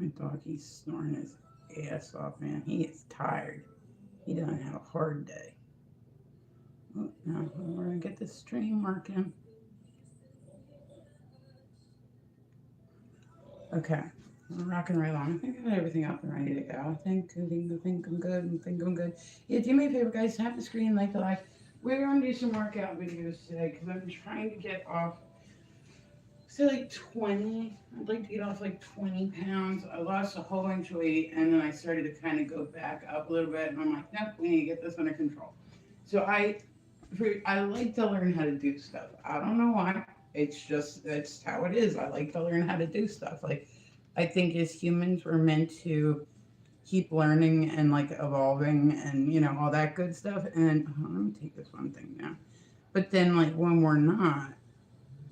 My dog, he's snoring his ass off, man. He is tired. He doesn't have a hard day. Oh, no, we're gonna get the stream working. Okay. We're rocking right along. I think I got everything up and ready to go. I think I'm good. I think I'm good. Yeah, do me a favor, guys. Tap the screen, like the live. We're going to do some workout videos today because I'm trying to get off, say, like 20. I'd like to get off like 20 pounds. I lost a whole bunch of weight and then I started to kind of go back up a little bit. And I'm like, nope, we need to get this under control. So I like to learn how to do stuff. I don't know why. It's how it is. I like to learn how to do stuff. Like I think as humans we're meant to keep learning and like evolving and all that good stuff. And let me take this one thing down. But then like when we're not,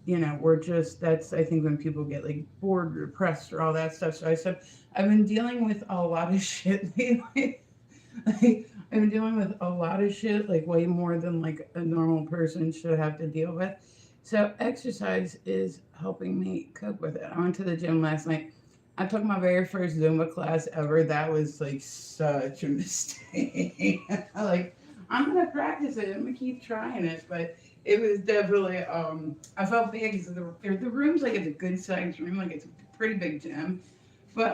we're just that's I think when people get like bored, or depressed, or all that stuff. So I said I've been dealing with a lot of shit lately. Like I've been dealing with a lot of shit, like way more than like a normal person should have to deal with. So exercise is helping me cope with it. I went to the gym last night. I took my very first Zumba class ever. That was like such a mistake. Like I'm gonna practice it. I'm gonna keep trying it, but it was definitely. I felt bad because the room's like it's a good sized room. Like it's a pretty big gym, but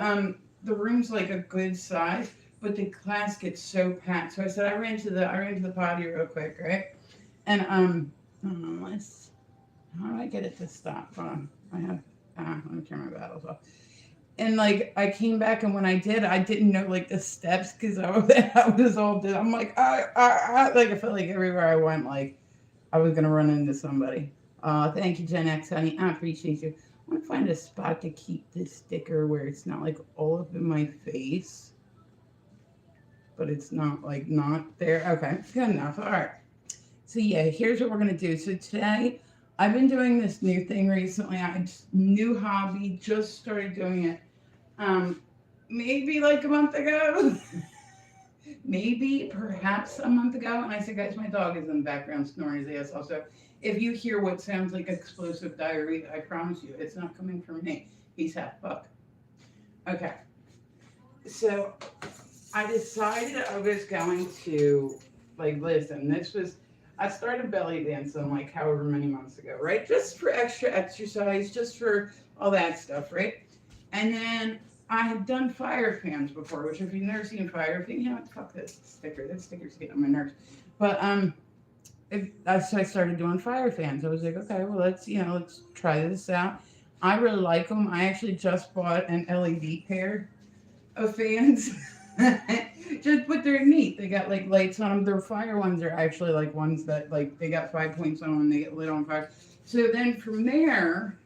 the room's like a good size. But the class gets so packed. So I said I ran to the potty real quick, right? And let's how do I get it to stop? Hold on. I have let me turn my battles off. And like I came back, and when I did, I didn't know like the steps because I was all did. I'm like like I felt like everywhere I went, like I was gonna run into somebody. Thank you, Gen X, honey. I appreciate you. I want to find a spot to keep this sticker where it's not like all up in my face, but it's not like not there. Okay, good enough. All right. So yeah, here's what we're gonna do. So today, I've been doing this new thing recently. New hobby. Just started doing it. Um, maybe like a month ago. Maybe perhaps a month ago. And I said, guys, my dog is in the background snoring his ass off. So if you hear what sounds like explosive diarrhea, I promise you, it's not coming from me. He's half buck. Okay. So I decided I was going to like listen. I started belly dancing like however many months ago, right? Just for extra exercise, just for all that stuff, right? And then I had done fire fans before, which if you've never seen fire fan, what, fuck this sticker. That sticker's getting on my nerves. But so I started doing fire fans. I was like, okay, well let's try this out. I really like them. I actually just bought an LED pair of fans. Just but they're neat. They got like lights on them. Their fire ones are actually like ones that like they got 5 points on them and they get lit on fire. So then from there,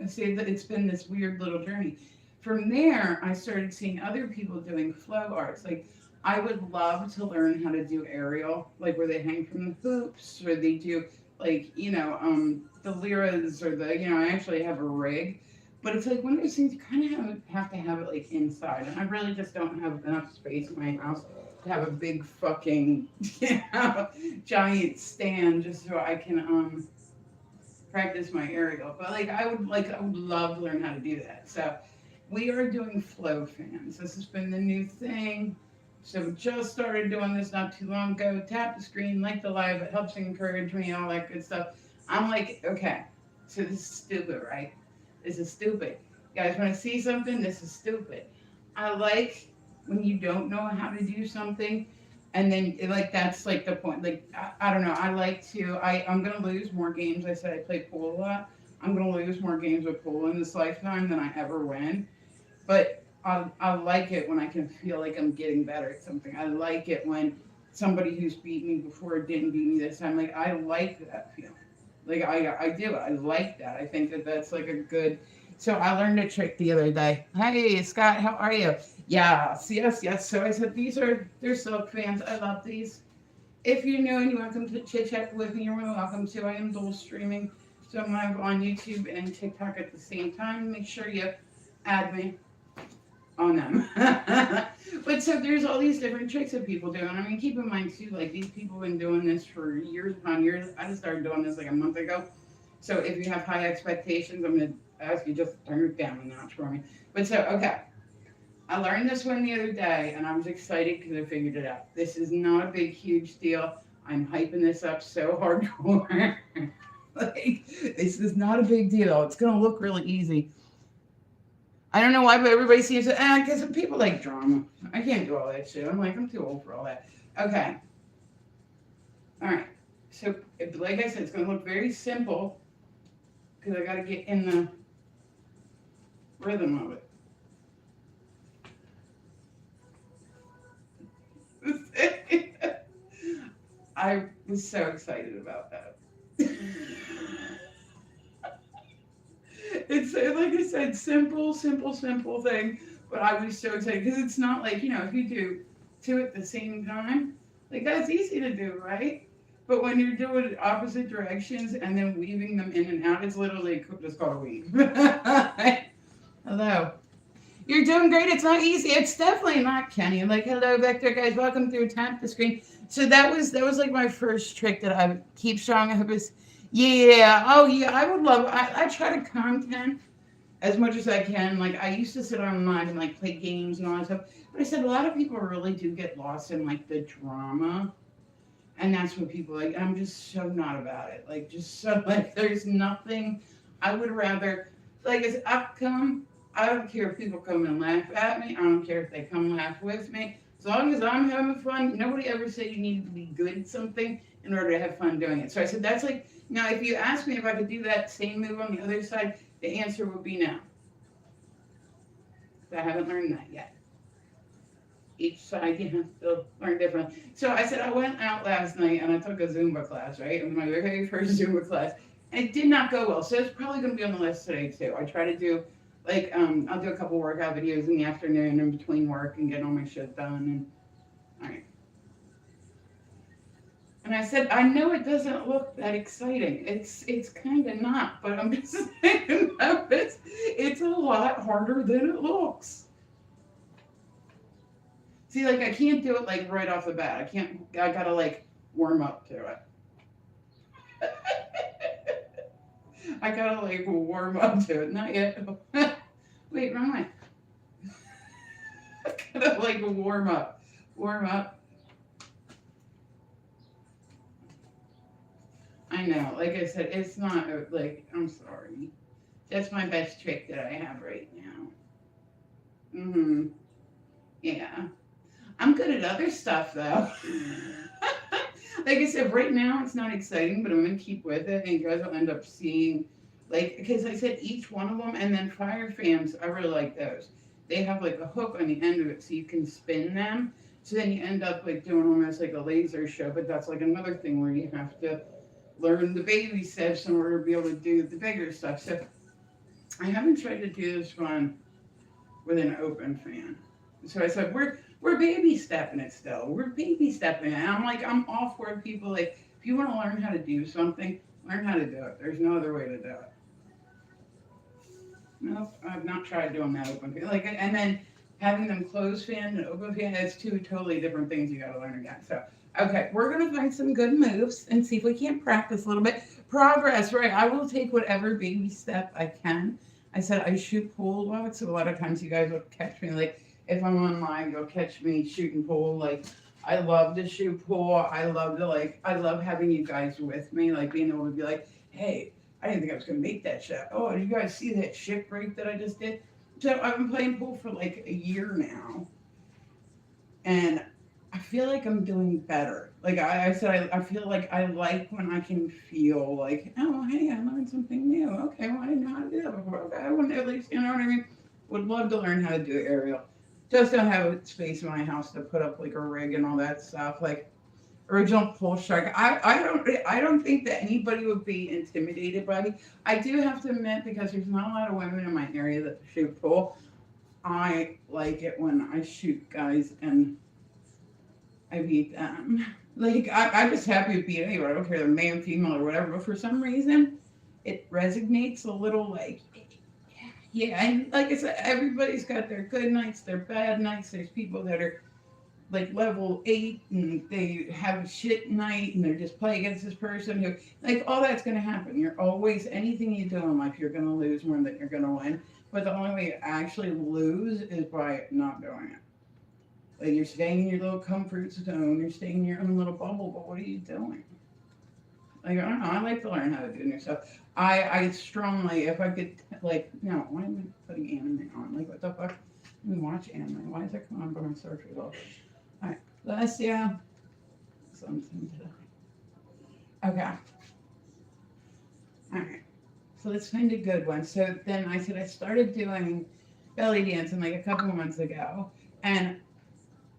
I see that it's been this weird little journey. From there, I started seeing other people doing flow arts. Like I would love to learn how to do aerial, like where they hang from the hoops, or they do like the liras, or I actually have a rig. But it's like one of those things you kind of have to have it like inside, and I really just don't have enough space in my house to have a big fucking giant stand just so I can practice my aerial. But I would love to learn how to do that. So we are doing flow fans. This has been the new thing. So we just started doing this not too long ago. Tap the screen, like the live. It helps encourage me, all that good stuff. I'm like, okay, so this is stupid, right? This is stupid. You guys want to see something? This is stupid. I like when you don't know how to do something, and then like that's like the point. Like I don't know. I like to. I'm gonna lose more games. I said I play pool a lot. I'm gonna lose more games with pool in this lifetime than I ever win. But I like it when I can feel like I'm getting better at something. I like it when somebody who's beat me before didn't beat me this time. Like I like that feeling. Like I do. I like that. I think that that's like a good. So I learned a trick the other day. Hey Scott, how are you? Yes, yes, yes. So I said they're silk fans. I love these. If you're new and you want to come to chit chat with me, you're more than welcome to. I am dual streaming, so I'm live on YouTube and TikTok at the same time. Make sure you add me on them. But so there's all these different tricks that people do. And I mean, keep in mind too, like these people have been doing this for years upon years. I just started doing this like a month ago. So if you have high expectations, I'm going to ask you just to turn it down a notch for me. But so, okay. I learned this one the other day, and I was excited because I figured it out. This is not a big, huge deal. I'm hyping this up so hardcore. Like, this is not a big deal. It's gonna look really easy. I don't know why, but everybody seems to. Because people like drama. I can't do all that shit. I'm like, I'm too old for all that. Okay. All right. So, like I said, it's gonna look very simple because I got to get in the rhythm of it. I was so excited about that. It's like I said, simple, simple, simple thing. But I was so excited because it's not like, if you do two at the same time, like that's easy to do, right? But when you're doing opposite directions and then weaving them in and out, it's literally just called a weave. Hello. You're doing great. It's not easy. It's definitely not, Kenny. Like, hello, Vector guys. Welcome through. Tap the screen. So that was like my first trick that I would keep strong. I hope it's yeah. Oh yeah. I would love. I try to content as much as I can. Like I used to sit online and like play games and all that stuff. But I said a lot of people really do get lost in like the drama, and that's what people like. I'm just so not about it. Like just so like there's nothing. I would rather like as outcome. I don't care if people come and laugh at me. I don't care if they come laugh with me. As long as I'm having fun, nobody ever said you need to be good at something in order to have fun doing it. So I said that's like now if you ask me if I could do that same move on the other side, the answer would be no. I haven't learned that yet. Each side you have to learn different. So I said I went out last night and I took a Zumba class, right? It was my very first Zumba class. And it did not go well. So it's probably gonna be on the list today too. I try to do like I'll do a couple workout videos in the afternoon in between work and get all my shit done and all right. And I said, I know it doesn't look that exciting. It's kind of not, but I'm just saying that it's a lot harder than it looks. See, like I can't do it like right off the bat. I can't. I gotta like warm up to it. I gotta like warm up to it. Not yet. Wait, wrong way. I gotta like warm up. Warm up. I know. Like I said, it's not like I'm sorry. That's my best trick that I have right now. Mhm. Yeah. I'm good at other stuff though. Like I said, right now it's not exciting, but I'm gonna keep with it, and you guys will end up seeing, like, because I said each one of them, and then fire fans, I really like those. They have like a hook on the end of it, so you can spin them. So then you end up like doing almost like a laser show, but that's like another thing where you have to learn the baby steps in order to be able to do the bigger stuff. So I haven't tried to do this one with an open fan. So I said, we're baby stepping it still. We're baby stepping it. And I'm like, I'm all for people like, if you want to learn how to do something, learn how to do it. There's no other way to do it. No, I've not tried doing that open fan. Like, and then having them closed fan and open fan, that's two totally different things you got to learn again. So, okay, we're going to find some good moves and see if we can't practice a little bit. Progress, right? I will take whatever baby step I can. I said I shoot pool a lot, so a lot of times you guys will catch me like if I'm online, you'll catch me shooting pool. Like I love to shoot pool. I love to I love having you guys with me, like being able to be like, hey, I didn't think I was gonna make that shot. Oh, did you guys see that ship break that I just did? So I've been playing pool for like a year now, and I feel like I'm doing better. Like I said, I feel like I like when I can feel like, oh, hey, I learned something new. Okay, well, I didn't know how to do that before. Okay, I want to at least, you know what I mean? Would love to learn how to do aerial. Just don't have space in my house to put up like a rig and all that stuff. Like original pole shark. I don't think that anybody would be intimidated by me. I do have to admit because there's not a lot of women in my area that shoot pole. I like it when I shoot guys and I beat them. Like I'm just happy to beat anybody. I don't care if they're male, female, or whatever. But for some reason, it resonates a little. Like yeah, and like I said, everybody's got their good nights, their bad nights. There's people that are like level 8 and they have a shit night and they're just playing against this person who, like, all that's going to happen. You're always, anything you do in life, you're going to lose more than you're going to win. But the only way you actually lose is by not doing it. Like, you're staying in your little comfort zone, you're staying in your own little bubble, but what are you doing? Like, I don't know, I like to learn how to do new stuff. I strongly, if I could, like, no, why am I putting anime on? Like, what the fuck? Let me watch anime. Why is that coming up on my search results? Alright, last year, something today. Okay, alright. So let's find a good one. So then I said I started doing belly dancing like a couple of months ago, and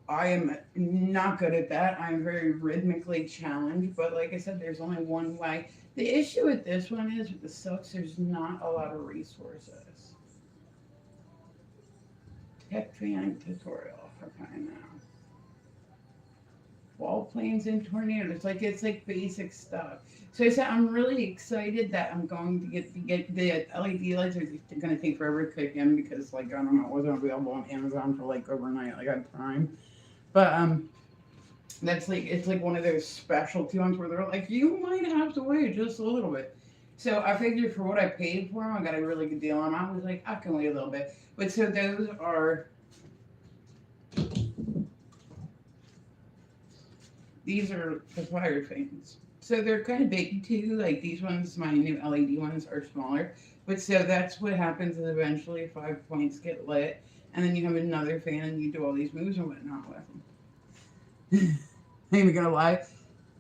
I am not good at that. I'm very rhythmically challenged, but like I said, there's only one way. The issue with this one is with the silks, there's not a lot of resources. Tech fan tutorial for kind now. Wall planes and tornadoes. Like, it's like basic stuff. So I said I'm really excited that I'm going to get the LED lights are going to take forever to kick in because, like, I don't know, it wasn't available on Amazon for like overnight, like on Prime. But that's like, it's like one of those specialty ones where they're like, you might have to wait just a little bit. So I figured for what I paid for them, I got a really good deal on them. I was like, I can wait a little bit. But so those are, these are the fire fans. So they're kind of big too. Like, these ones, my new LED ones, are smaller. But so that's what happens is eventually 5 points get lit, and then you have another fan and you do all these moves and whatnot with them. I'm even gonna lie.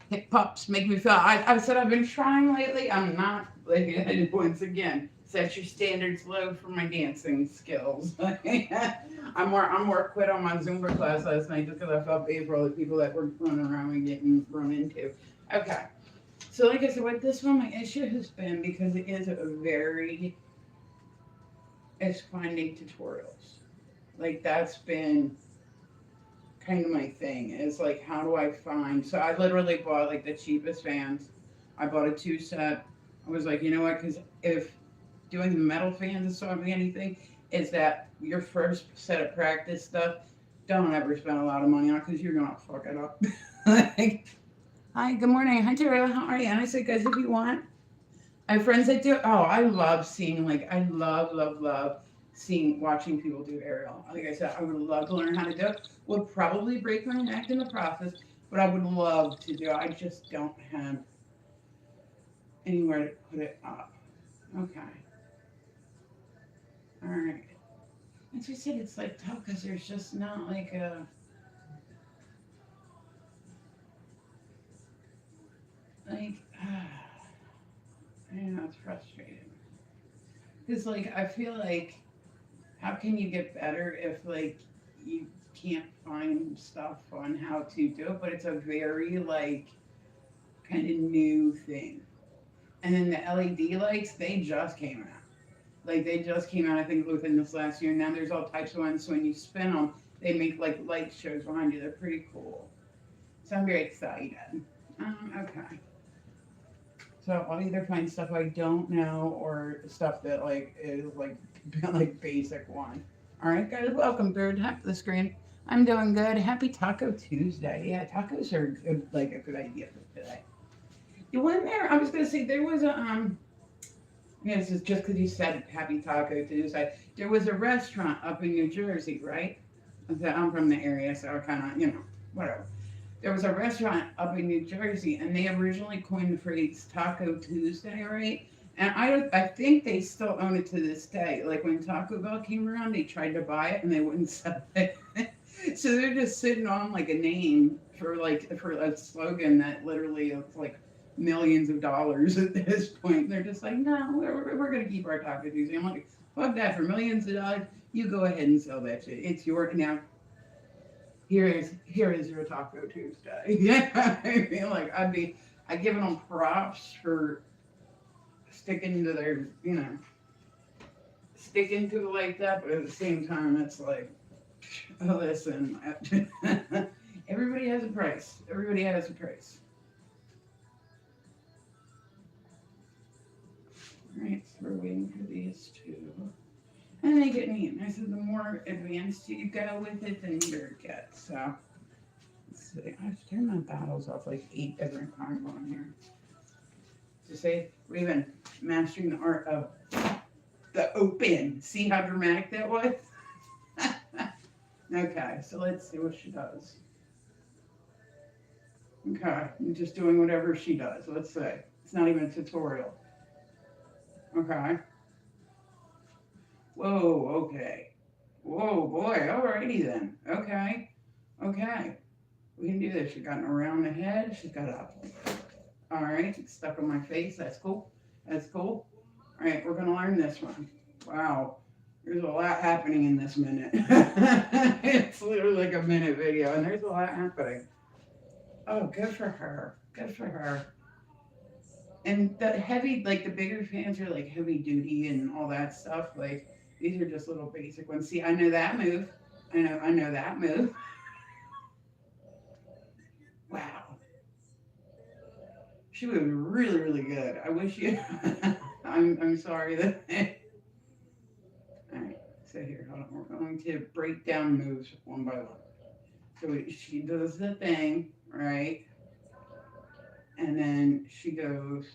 Hip pops make me feel. I said I've been trying lately. I'm not like, once again, set your standards low for my dancing skills. I'm more quit on my Zumba class last night just because I felt bad for all the people that were running around and getting run into. Okay, so like I said, with this one, my issue has been because it is a very, it's finding tutorials. Like, that's been kind of my thing is like, how do I find, so I literally bought like the cheapest fans. I bought a two set. I was like, you know what, because if doing the metal fans is taught me anything, is that your first set of practice stuff, don't ever spend a lot of money on, because you're gonna fuck it up. Like, hi, good morning, hi Terrell, how are you? And I said, guys, if you want, I have friends that do. Oh, I love seeing, like, I love seeing, watching people do aerial. Like I said, I would love to learn how to do it. Would probably break my neck in the process, but I would love to do it. I just don't have anywhere to put it up. Okay. All right. As we said, it's like tough because there's just not like a, like, I know it's frustrating. Because, like, I feel like, how can you get better if, like, you can't find stuff on how to do it? But it's a very, like, kind of new thing. And then the LED lights, they just came out. Like, they just came out, I think, within this last year. Now there's all types of ones. So when you spin them, they make, like, light shows behind you. They're pretty cool. So I'm very excited. Okay. So I'll either find stuff I don't know or stuff that, like, is like like basic one. All right, guys, welcome through. Tap the screen. I'm doing good. Happy Taco Tuesday. Yeah, tacos are good, like a good idea for today. You went there. I was gonna say there was a Yeah, this is just because you said Happy Taco Tuesday. There was a restaurant up in New Jersey, right? I'm from the area, so I kind of, whatever. There was a restaurant up in New Jersey, and they originally coined the phrase Taco Tuesday, right? And I think they still own it to this day. Like, when Taco Bell came around, they tried to buy it, and they wouldn't sell it. So they're just sitting on like a name for a slogan that literally is like millions of dollars at this point. They're just like, no, we're gonna keep our Taco Tuesday. I'm like, fuck that, for millions of dollars, you go ahead and sell that shit. It's your now. Here is your Taco Tuesday. Yeah, I mean, like, I given them props for sticking to their, sticking to it like that, but at the same time, it's like, oh, listen, everybody has a price. Everybody has a price. All right, so we're waiting for these two. And they get neat. And I said the more advanced you go with it, the neater it gets. So see. I've turned my battles off like 8 different times on here. To say we're even mastering the art of the open. See how dramatic that was? Okay, so let's see what she does. Okay, I'm just doing whatever she does. Let's say. It's not even a tutorial. Okay. Whoa, okay. Whoa, boy. Alrighty then. Okay. Okay. We can do this. She's gotten around the head. She's got up. Alright. It's stuck on my face. That's cool. That's cool. Alright, we're going to learn this one. Wow. There's a lot happening in this minute. It's literally like a minute video, and there's a lot happening. Oh, good for her. Good for her. And the heavy, like the bigger fans are like heavy duty and all that stuff. Like these are just little basic ones. See, I know that move. I know that move. Wow. She was really, really good. I wish you. I'm sorry that. All right. So here, hold on. We're going to break down moves one by one. So she does the thing, right? And then she goes.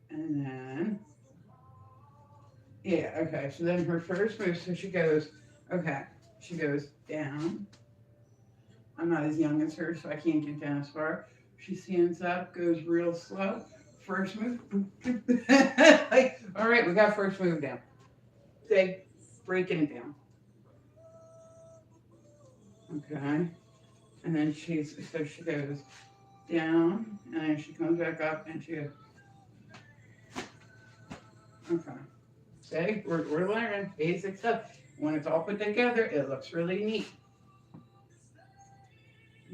And then, yeah, okay. So then her first move, so she goes, okay, she goes down. I'm not as young as her, so I can't get down as far. She stands up, goes real slow. First move, like, all right, we got first move down. Say, breaking it down. Okay. And then so she goes down, and then she comes back up, and she goes, okay. See, we're learning basic stuff. When it's all put together, it looks really neat.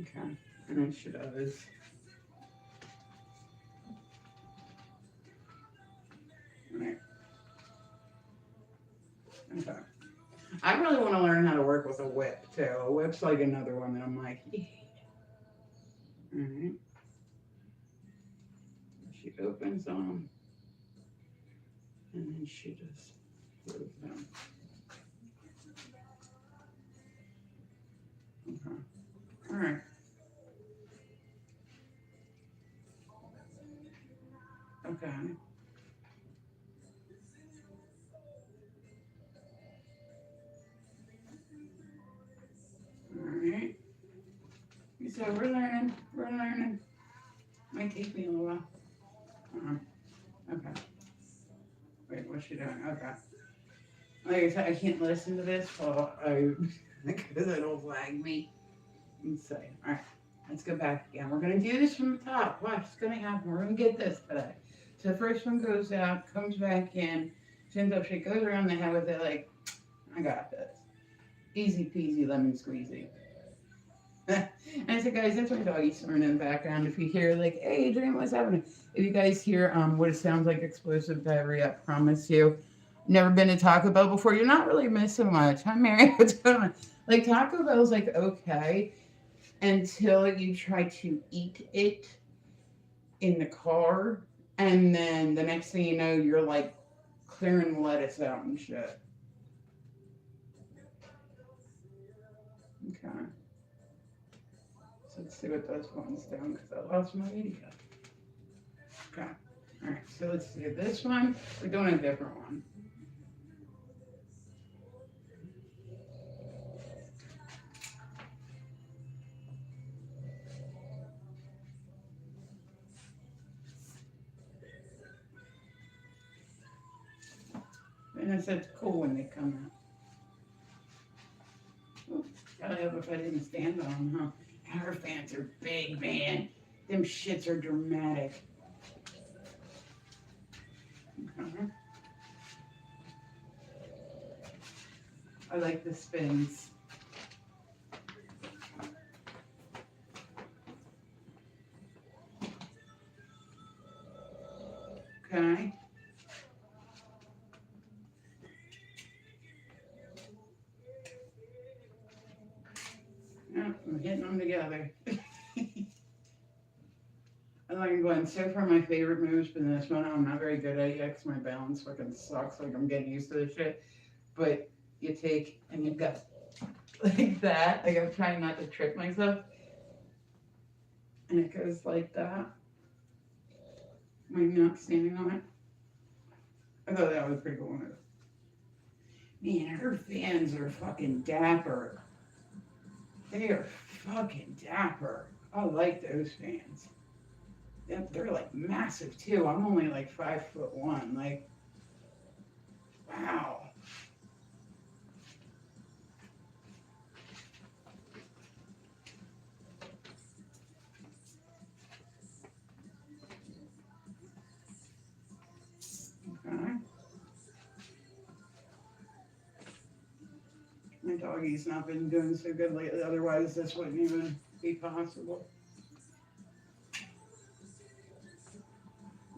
Okay, and then she does. Right. Okay. I really want to learn how to work with a whip too. A whip's like another one that I'm like, yeah. All right. She opens them, and then she just closes them. Okay. All right. Okay. All right. So we're learning. We're learning. Might take me a little while. Okay. Wait, what's she doing? Okay. Like I said, I can't listen to this because it'll flag me. Let's see. All right. Let's go back again. We're going to do this from the top. Watch, it's going to happen. We're going to get this today. So the first one goes out, comes back in, turns up, she goes around the head with it like, I got this. Easy peasy lemon squeezy. And so guys, that's my doggy snoring in the background. If you hear like, hey Adrian, what's happening? If you guys hear what it sounds like explosive diarrhea, I promise you. Never been to Taco Bell before, you're not really missing much. Hi Mary, what's going on? Like Taco Bell's like okay until you try to eat it in the car, and then the next thing you know, you're like clearing lettuce out and shit. Okay. So let's see what those ones do because I lost my video. Okay. All right. So let's see this one. We're doing a different one. And I said it's cool when they come out. Oops, gotta have if I didn't stand on them, huh? Her fans are big, man. Them shits are dramatic. Okay. I like the spins. Okay. Yeah, I'm hitting them together. I like going, so far my favorite move's been this one. I'm not very good at it yet because my balance fucking sucks. Like I'm getting used to this shit. But you take and you go. like that. Like I'm trying not to trick myself. And it goes like that when you're not standing on it. I thought that was pretty cool. Man, her fans are fucking dapper. They are fucking dapper. I like those fans. They're like massive too. I'm only like 5'1". Like, wow. Okay. My doggy's not been doing so good lately. Otherwise, this wouldn't even be possible.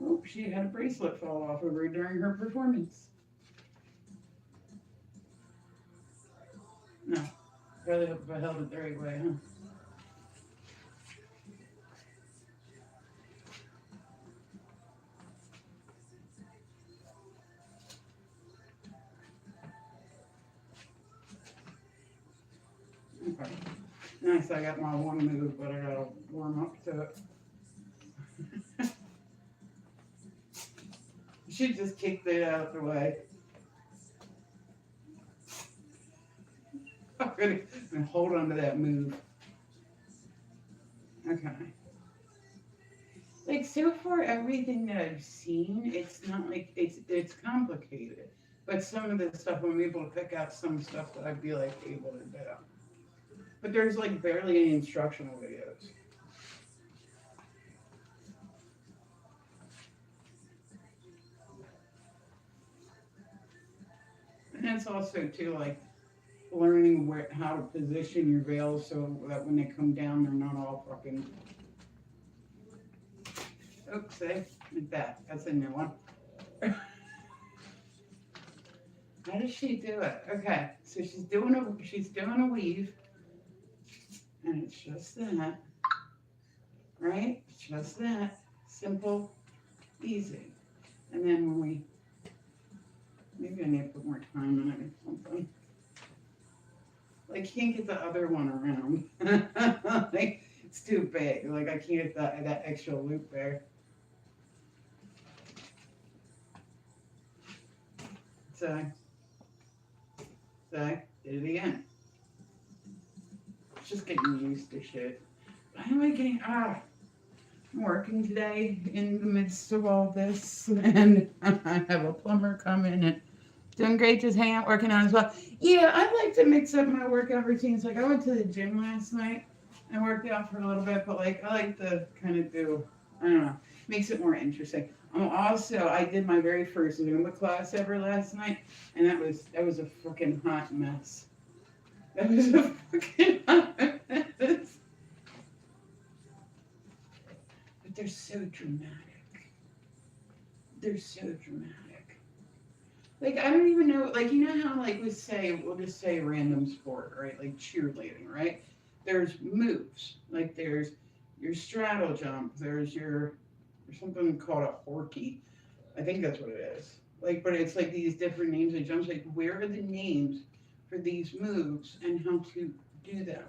Oh, she had a bracelet fall off of her during her performance. No, really hope I held it the right way, huh? Okay. Nice, I got my one move, but I gotta warm up to it. She just kicked it out of the way. I'm gonna hold on to that move. Okay. Like so far, everything that I've seen, it's not like it's complicated. But some of the stuff I'm able to pick out some stuff that I'd be like able to do. But there's like barely any instructional videos. And that's also too like learning where how to position your veils so that when they come down, they're not all fucking. Oops, see, like that. That's a new one. How does she do it? Okay, so she's doing a weave, and it's just that, right? Just that, simple, easy. And then when we, maybe I need to put more time in it or something. Like can't get the other one around. Like it's too big. Like I can't get that extra loop there. So, did it again. It's just getting used to shit. Why am I getting I'm working today in the midst of all this, and I have a plumber coming and doing great, just hanging out, working on as well. Yeah, I like to mix up my workout routines. Like I went to the gym last night and worked out for a little bit, but like I like to kind of do, I don't know, makes it more interesting. Also, I did my very first Zumba class ever last night, and that was a fucking hot mess. That was a fucking hot mess. But they're so dramatic. They're so dramatic. Like I don't even know. Like you know how like we'll just say random sport, right? Like cheerleading, right? There's moves. Like there's your straddle jump. There's something called a horky. I think that's what it is. Like, but it's like these different names of jumps. Like, where are the names for these moves and how to do them?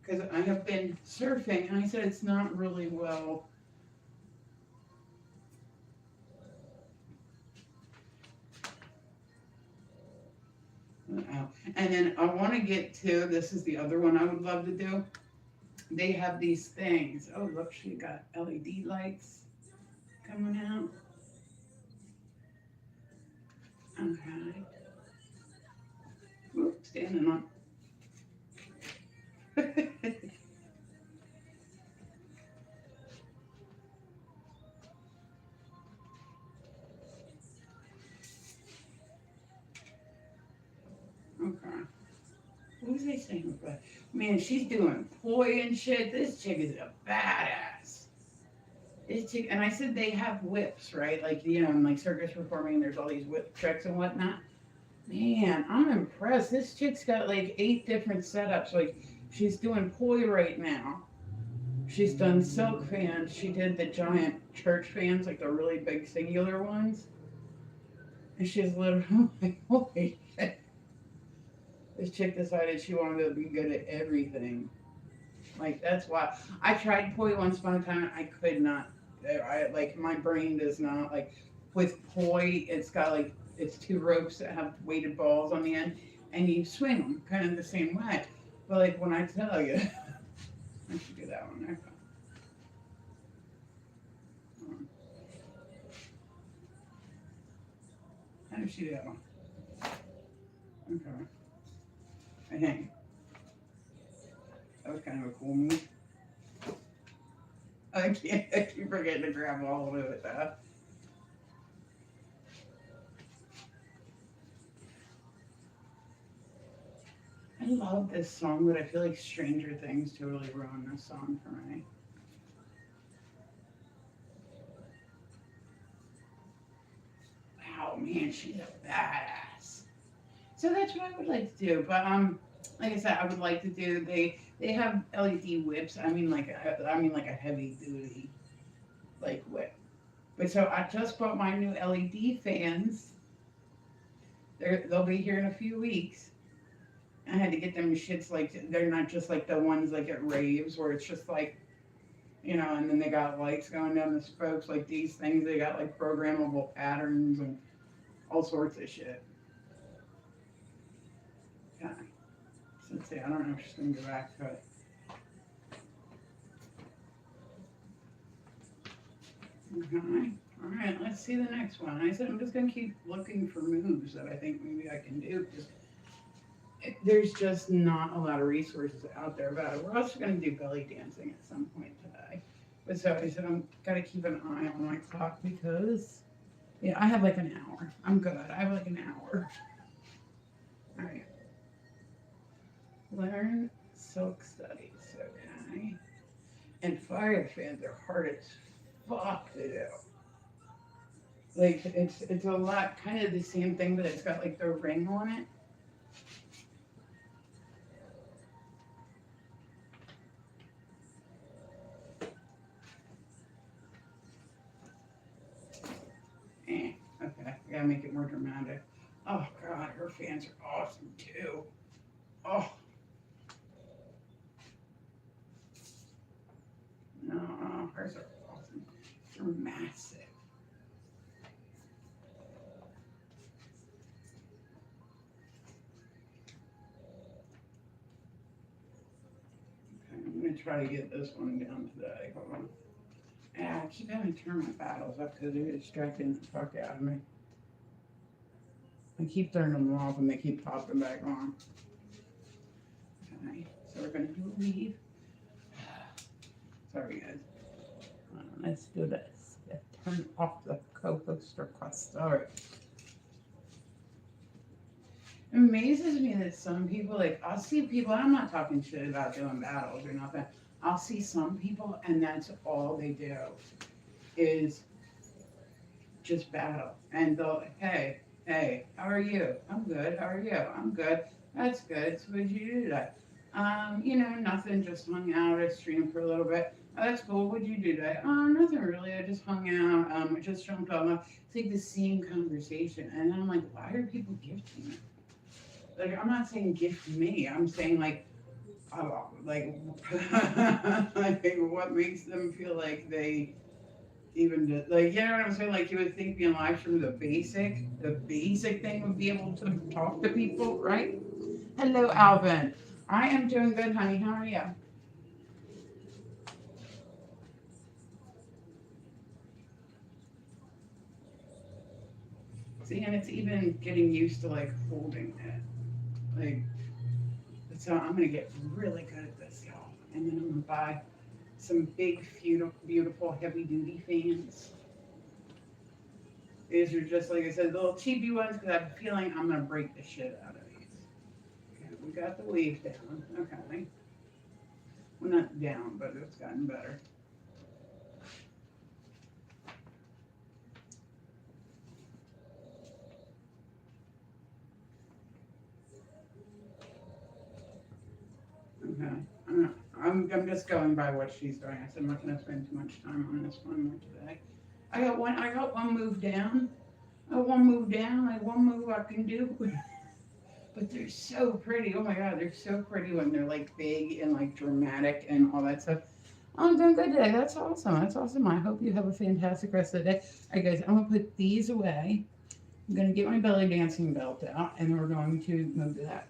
Because I have been surfing and I said it's not really well. And then I want to get to this is the other one I would love to do. They have these things. Oh, look, she got LED lights coming out. Okay. Oops, standing on. Okay. What was I saying about? Man, she's doing poi and shit. This chick is a badass. This chick, and I said they have whips, right? Like in like circus performing, there's all these whip tricks and whatnot. Man, I'm impressed. This chick's got like 8 different setups. Like she's doing poi right now. She's done silk fans. She did the giant church fans, like the really big singular ones. And she's literally like, holy shit. This chick decided she wanted to be good at everything. Like that's why I tried poi once upon a time. I could not. I like my brain does not like with poi. It's got like it's two ropes that have weighted balls on the end, and you swing them kind of the same way. But like when I tell you, I should do that one. How did she do that one? Okay. I think that was kind of a cool move. I can't. I keep forgetting to grab all of it though. I love this song, but I feel like Stranger Things totally ruined this song for me. Wow, man, she's a badass. So that's what I would like to do. But like I said, I would like to do. They have LED whips. I mean like a heavy duty like whip. But so I just bought my new LED fans. They'll be here in a few weeks. I had to get them shits like they're not just like the ones like at raves where it's just like and then they got lights going down the spokes like these things. They got like programmable patterns and all sorts of shit. Okay. So let's see. I don't know if she's gonna go back to it. Okay. All right. Let's see the next one. I said I'm just gonna keep looking for moves that I think maybe I can do. There's just not a lot of resources out there about it. We're also going to do belly dancing at some point today. But so I said I'm got to keep an eye on my clock because, yeah, I have like an hour. I'm good. I have like an hour. All right. Learn silk studies. Okay. And fire fans are hard as fuck to do. Like it's a lot kind of the same thing, but it's got like the ring on it. Okay, I gotta make it more dramatic. Oh god, her fans are awesome too. Oh no, hers are awesome. They're massive. Okay, I'm gonna try to get this one down today. Hold on. Yeah, I keep having to turn my battles up because they're distracting the fuck out of me. I keep turning them off and they keep popping back on. Okay, so we're gonna do a weave. Sorry guys. Let's do this. Turn off the co-host request. Alright. It amazes me that some people, like, I'll see people, I'm not talking shit about doing battles or nothing. I'll see some people and that's all they do is just battle. And they'll, hey, how are you? I'm good. How are you? I'm good. That's good. So what did you do today? Nothing. Just hung out. I streamed for a little bit. Oh, that's cool. What'd you do today? Nothing really. I just hung out. I just jumped on. It's like the same conversation. And I'm like, why are people gifting me? Like, I'm not saying gift me. I'm saying like what makes them feel like they even did, like, you know what I'm saying? Like, you would think being live streamed the basic thing would be able to talk to people, right? Hello, Alvin. I am doing good, honey. How are you? See, and it's even getting used to like holding it. Like, so I'm gonna get really good at this, y'all. And then I'm gonna buy some big, beautiful, heavy duty fans. These are just, like I said, little cheapy ones because I have a feeling I'm going to break the shit out of these. Okay, we got the weave down. Okay. Well, not down, but it's gotten better. Okay. I'm just going by what she's doing. I said I'm not going to spend too much time on this one today. I got one move down. I got one move down. Like one move I can do. But they're so pretty. Oh my god, they're so pretty when they're like big and like dramatic and all that stuff. I'm doing good today. That's awesome. That's awesome. I hope you have a fantastic rest of the day. All right, guys, I'm gonna put these away. I'm gonna get my belly dancing belt out, and we're going to move to that.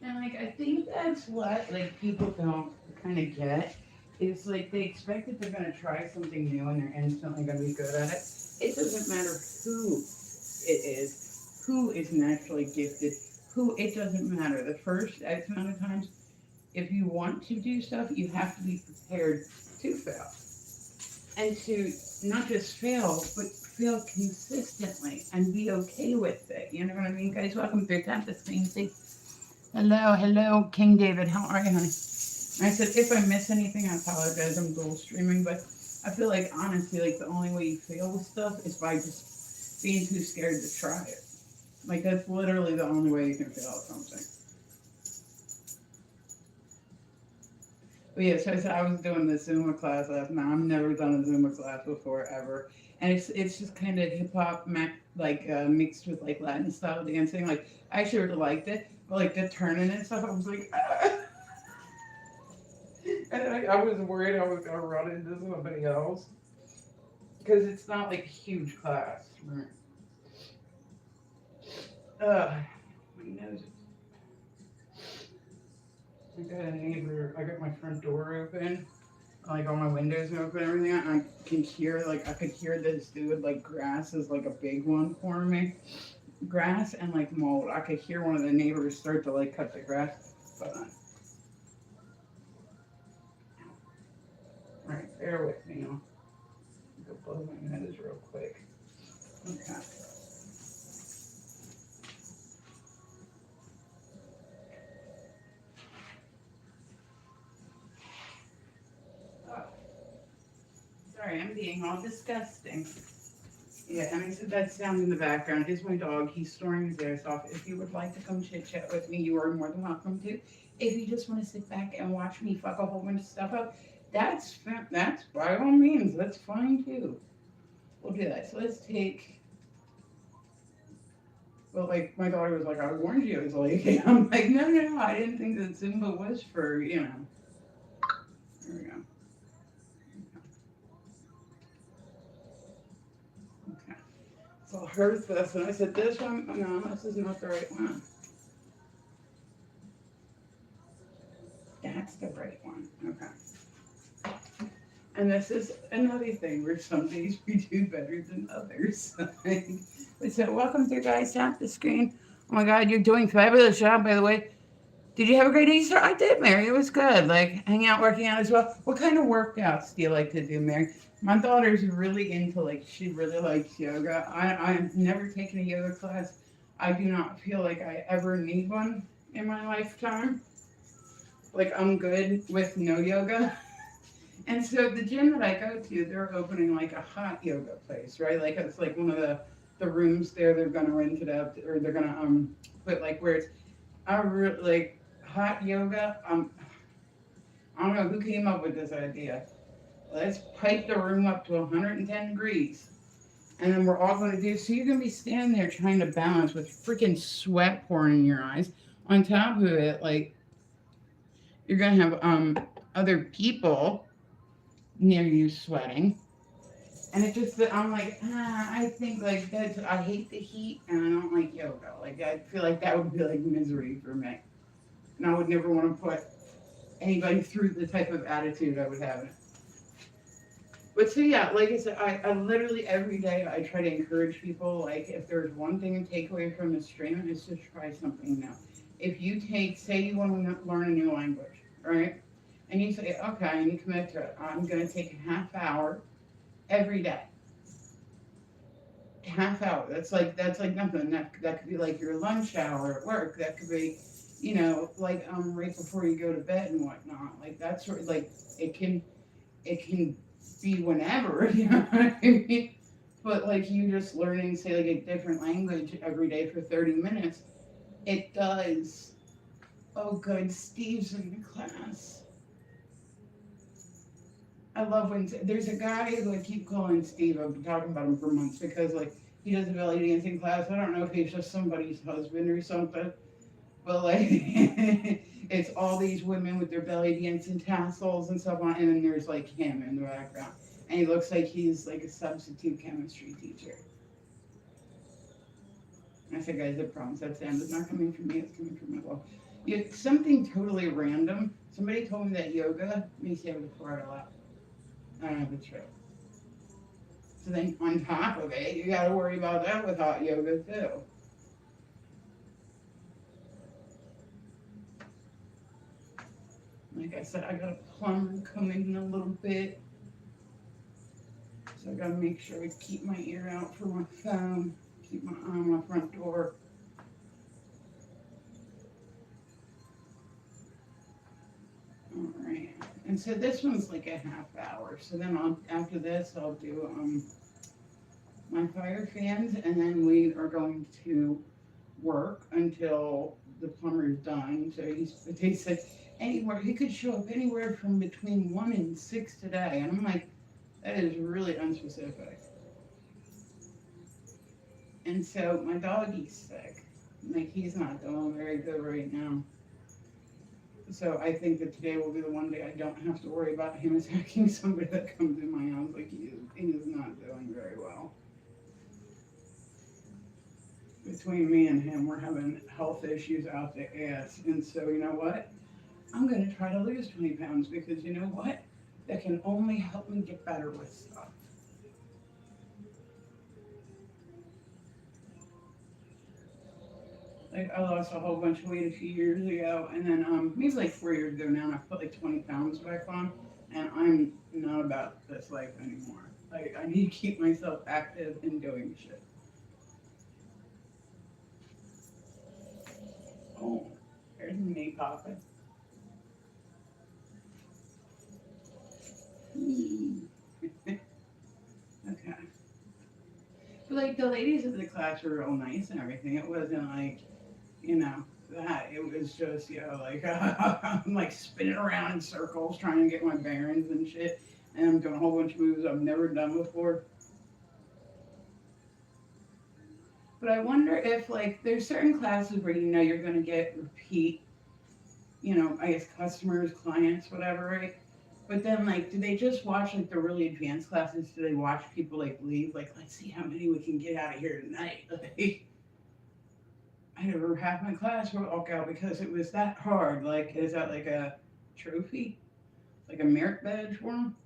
And like I think that's what like people don't kind of get. Is like they expect that they're gonna try something new and they're instantly gonna be good at it. It doesn't matter who it is, who is naturally gifted, who it doesn't matter. The first X amount of times, if you want to do stuff, you have to be prepared to fail. And to not just fail, but fail consistently and be okay with it. You know what I mean, guys? Welcome through. Tap the screen, see. Hello, hello, King David. How are you, honey? And I said, if I miss anything, I apologize. I'm dual streaming, but I feel like honestly, like the only way you fail with stuff is by just being too scared to try it. Like that's literally the only way you can fail at something. But yeah, so I said I was doing the Zumba class last night. I've never done a Zumba class before ever, and it's just kind of hip hop, like mixed with like Latin style dancing. Like I actually really liked it, but like the turning and stuff, I was like, ah. And I was worried I was gonna run into somebody else because it's not like a huge class. Right. My nose. I got a neighbor. I got my front door open, like all my windows open, and everything. And I can hear, like, I could hear this dude, like, grass is like a big one for me. Grass and like mold. I could hear one of the neighbors start to like cut the grass. But all right, bear with me. I'll go blow my nose real quick. Okay. Oh, sorry, I'm being all disgusting. Yeah, and I said that sound in the background is my dog. He's storing his ears off. If you would like to come chit chat with me, you are more than welcome to. If you just want to sit back and watch me fuck a whole bunch of stuff up, that's by all means. That's fine too. We'll do that. So let's take. Well, like my daughter was like, I warned you. It was like, I'm like, no, no, no. I didn't think that Zumba was for you know. There we go. Okay. So hers this, and I said, this one, no, this is not the right one. That's the right one. Okay. And this is another thing where some days we do better than others. But so welcome to guys. Tap the screen. Oh my God, you're doing fabulous job, by the way. Did you have a great Easter? I did, Mary. It was good. Like hanging out, working out as well. What kind of workouts do you like to do, Mary? My daughter's really into like she really likes yoga. I've never taken a yoga class. I do not feel like I ever need one in my lifetime. Like I'm good with no yoga. And so the gym that I go to, they're opening like a hot yoga place, right? Like it's like one of the rooms there. They're gonna rent it out, or they're gonna put like where it's like hot yoga. I don't know who came up with this idea. Let's pipe the room up to 110 degrees, and then we're all gonna do. So you're gonna be standing there trying to balance with freaking sweat pouring in your eyes. On top of it, like you're gonna have other people near you sweating. And it just, I'm like, I think like that's, I hate the heat and I don't like yoga. Like, I feel like that would be like misery for me. And I would never want to put anybody through the type of attitude I would have in it. But so, yeah, like I said, I literally every day I try to encourage people, like, if there's one thing to take away from this stream, is to try something new. If you take, say you want to learn a new language, right? And you say, okay, and you commit to it. I'm going to take a half hour every day. Half hour. That's like nothing. That could be like your lunch hour at work. That could be, like right before you go to bed and whatnot. Like that's sort of like it can be whenever, you know what I mean? But like you just learning, say like a different language every day for 30 minutes, it does. Oh, good. Steve's in the class. I love when there's a guy who I keep calling Steve. I've been talking about him for months because like he does a belly dancing class. I don't know if he's just somebody's husband or something, but like it's all these women with their belly dancing tassels and stuff on, and then there's like him in the background, and he looks like he's like a substitute chemistry teacher. I said, guys, I promise that sound is not coming from me. It's coming from my wall. Something totally random. Somebody told me that yoga makes you have a fart a lot. I don't know if it's true. So then on top of it, you got to worry about that with hot yoga too. Like I said, I got a plumber coming in a little bit. So I got to make sure I keep my ear out for my phone. Keep my eye on my front door. Alright. And so this one's like a half hour. So then after this I'll do my fire fans, and then we are going to work until the plumber's done. So he said anywhere he could show up anywhere from between 1 and 6 today. And I'm like, that is really unspecific. And so my doggy's sick. Like he's not doing very good right now. So I think that today will be the one day I don't have to worry about him attacking somebody that comes in my house. Like he is not doing very well. Between me and him, we're having health issues out the ass. And so you know what? I'm gonna try to lose 20 pounds because you know what? That can only help me get better with stuff. Like I lost a whole bunch of weight a few years ago, and then maybe like 4 years ago now, and I put like 20 pounds back on, and I'm not about this life anymore. Like I need to keep myself active and doing shit. Oh, there's me popping. Okay. But like the ladies of the class were real nice and everything. It wasn't like, you know, that. It was just, like I'm like spinning around in circles trying to get my bearings and shit. And I'm doing a whole bunch of moves I've never done before. But I wonder if like there's certain classes where you know you're gonna get repeat, I guess customers, clients, whatever, right? But then like do they just watch like the really advanced classes? Do they watch people like leave? Like, let's see how many we can get out of here tonight. Like, I never half my class would walk out because it was that hard. Like, is that like a trophy? Like a merit badge for them?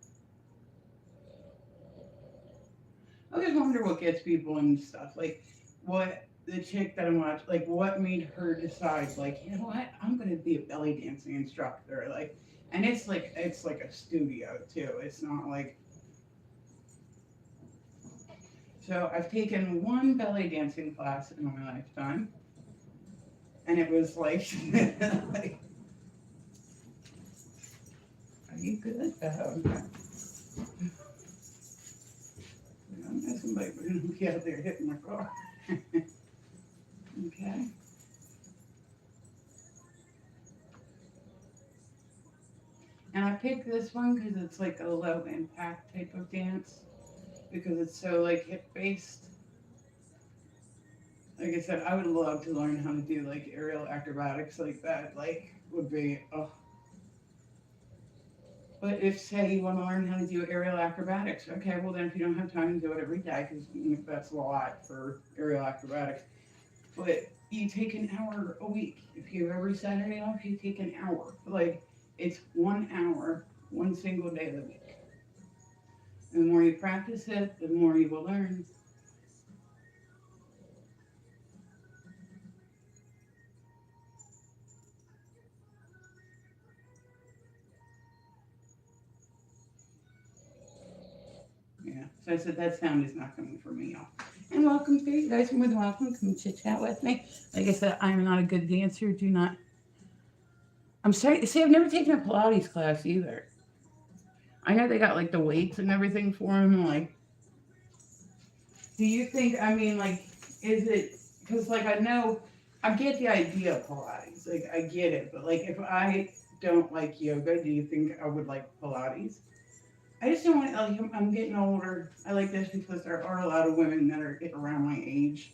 I just wonder what gets people and stuff. Like, what the chick that I'm watching, like, what made her decide, like, you know what, I'm gonna be a belly dancing instructor. Like, and it's like a studio too. It's not like. So I've taken one belly dancing class in my lifetime, and it was like, like, are you good? Okay. I'm not somebody going to be out there hitting my car. Okay. And I picked this one because it's like a low impact type of dance because it's so like hip based. Like I said, I would love to learn how to do like aerial acrobatics like that. Like would be oh. But if say you want to learn how to do aerial acrobatics, okay, well then if you don't have time to do it every day because that's a lot for aerial acrobatics. But you take an hour a week. If you have every Saturday off, you take an hour. Like it's 1 hour, one single day of the week. And the more you practice it, the more you will learn. Yeah. So I said that sound is not coming from me, y'all. And welcome to you guys. You're more than welcome. Come chit chat with me. Like I said, I'm not a good dancer. Do not. I'm sorry. See, I've never taken a Pilates class either. I know they got like the weights and everything for them. Like, do you think? I mean, like, is it? Because like I know, I get the idea of Pilates. Like I get it, but like if I don't like yoga, do you think I would like Pilates? I just don't want, like, I'm getting older. I like this because there are a lot of women that are around my age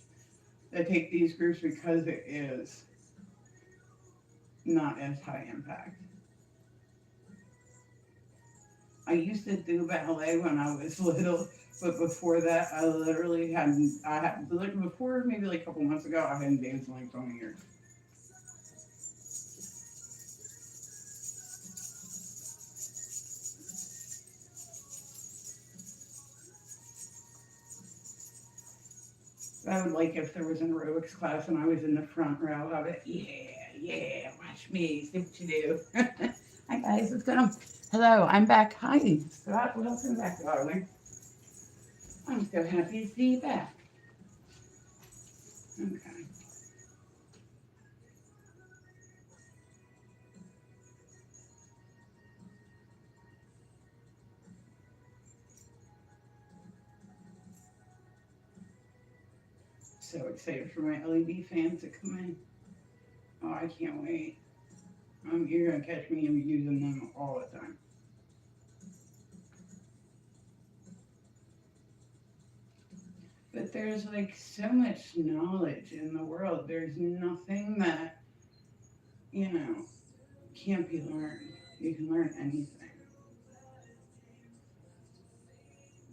that take these groups because it is not as high impact. I used to do ballet when I was little, but before that, I literally hadn't. I had like before maybe like a couple months ago, I hadn't danced in like 20 years. I would like if there was an aerobics class and I was in the front row of it. Yeah, yeah, watch me, see what you do. Hi guys, what's going on? Hello, I'm back. Hi, Scott. Welcome back, darling. I'm so happy to see you back. Okay. So excited for my LED fans to come in. Oh, I can't wait. You're gonna catch me using them all the time. But there's like so much knowledge in the world. There's nothing that, you know, can't be learned. You can learn anything.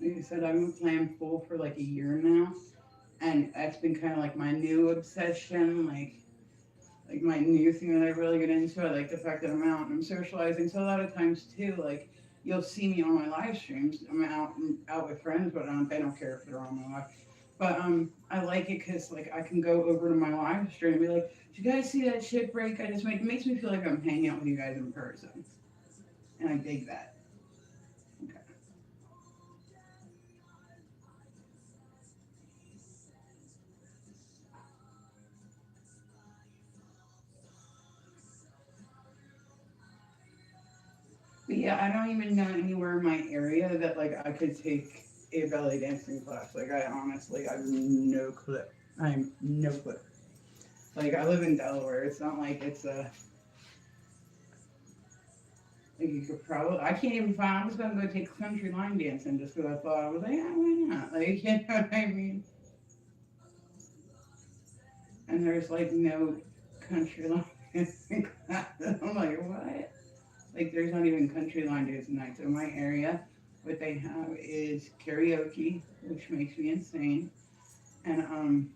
Like I said, I've been playing pool for like a year now, and that's been kind of like my new obsession. Like my new thing that I really get into. I like the fact that I'm out and I'm socializing. So a lot of times too, like you'll see me on my live streams. I'm out with friends, but they don't care if they're on my live. But I like it because like I can go over to my live stream and be like, "Did you guys see that shit break I just made?" It makes me feel like I'm hanging out with you guys in person, and I dig that. Okay. But yeah, I don't even know anywhere in my area that like I could take a belly dancing class. Like I honestly, I have no clue. I have no clue. Like I live in Delaware. It's not like it's a like you could probably. I can't even find. I was gonna go take country line dancing just because I thought I was like, yeah, why not? Like you know what I mean? And there's like no country line dancing class. I'm like, what? Like there's not even country line dancing nights in my area. What they have is karaoke, which makes me insane, and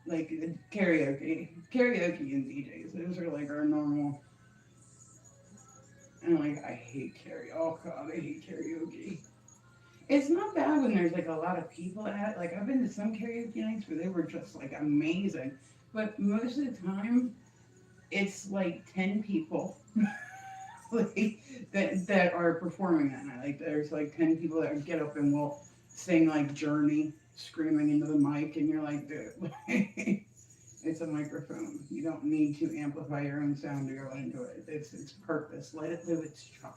like karaoke and DJs. Those are like our normal. And like I hate karaoke. Oh god, I hate karaoke. It's not bad when there's like a lot of people at it. Like I've been to some karaoke nights where they were just like amazing, but most of the time it's like 10 people like that are performing that night. Like there's like 10 people that get up and will sing like Journey, screaming into the mic, and you're like, dude, it's a microphone. You don't need to amplify your own sound to go into it. It's its purpose. Let it live its job.